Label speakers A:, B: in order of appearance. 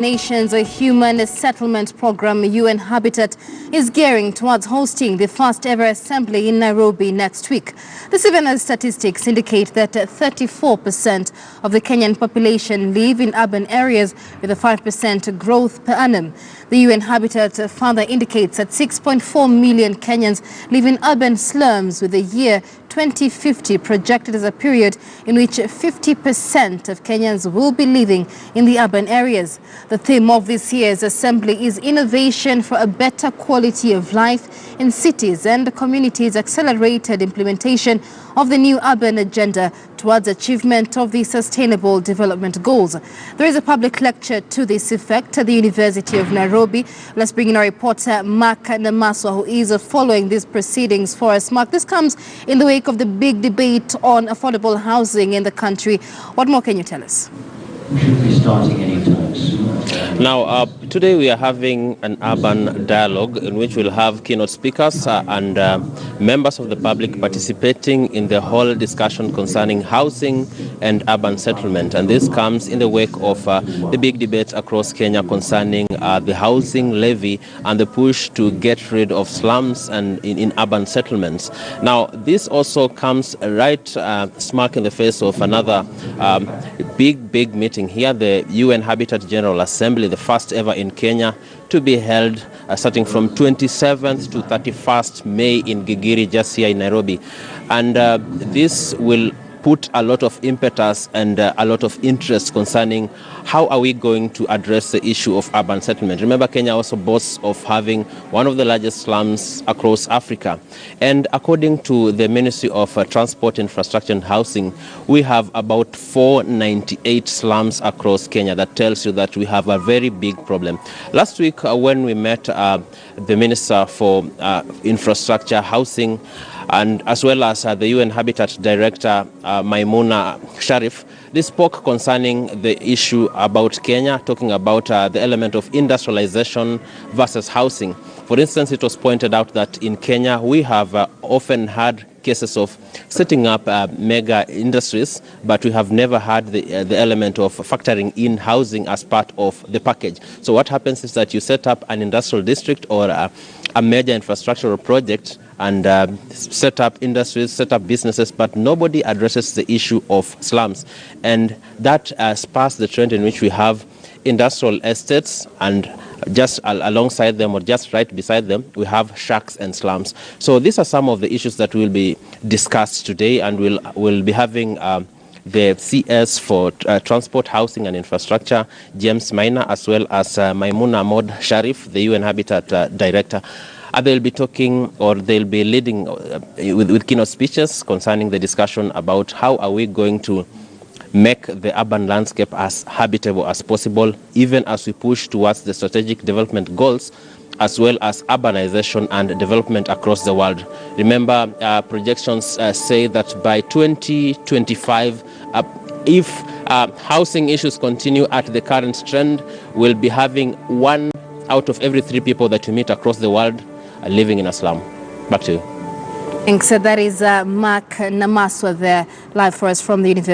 A: Nations Human Settlement Program UN Habitat is gearing towards hosting the first ever assembly in Nairobi next week. This even as statistics indicate that 34% of the Kenyan population live in urban areas with a 5% growth per annum. The UN Habitat further indicates that 6.4 million Kenyans live in urban slums, with the year 2050 projected as a period in which 50% of Kenyans will be living in the urban areas. The theme of this year's assembly is innovation for a better quality of life in cities and communities, accelerated implementation of the new urban agenda towards achievement of the Sustainable Development Goals. There is a public lecture to this effect at the University of Nairobi. Let's bring in our reporter, Mark Namaswa, who is following these proceedings for us. Mark, this comes in the wake of the big debate on affordable housing in the country. What more can you tell us?
B: We should be starting anytime soon.
C: Now, today we are having an urban dialogue in which we'll have keynote speakers and members of the public participating in the whole discussion concerning housing and urban settlement. And this comes in the wake of the big debate across Kenya concerning the housing levy and the push to get rid of slums and in urban settlements. Now, this also comes right smack in the face of another big meeting here, the UN Habitat General Assembly, the first ever in Kenya, to be held starting from 27th to 31st May in Gigiri, just here in Nairobi. And this will put a lot of impetus and a lot of interest concerning how are we going to address the issue of urban settlement. Remember, Kenya also boasts of having one of the largest slums across Africa. And according to the Ministry of Transport, Infrastructure and Housing, we have about 498 slums across Kenya. That tells you that we have a very big problem. Last week, when we met the Minister for Infrastructure, Housing, and as well as the UN Habitat Director, Maimuna Sharif, they spoke concerning the issue about Kenya, talking about the element of industrialization versus housing. For instance, it was pointed out that in Kenya, we have often had cases of setting up mega industries, but we have never had the element of factoring in housing as part of the package. So what happens is that you set up an industrial district or a major infrastructural project and set up industries, set up businesses, but nobody addresses the issue of slums. And that spurs the trend in which we have industrial estates, and just alongside them or just right beside them, we have shacks and slums. So these are some of the issues that will be discussed today, and we'll be having the CS for Transport, Housing and Infrastructure, James Maina, as well as Maimuna Ahmad Sharif, the UN Habitat Director. They'll be talking, or they'll be leading with keynote speeches concerning the discussion about how are we going to make the urban landscape as habitable as possible, even as we push towards the strategic development goals, as well as urbanization and development across the world. Remember, projections say that by 2025, if housing issues continue at the current trend, we'll be having 1 out of every 3 people that we meet across the world living in a slum. Back to you.
A: Thanks. That is Mark Namaswa there, live for us from the University.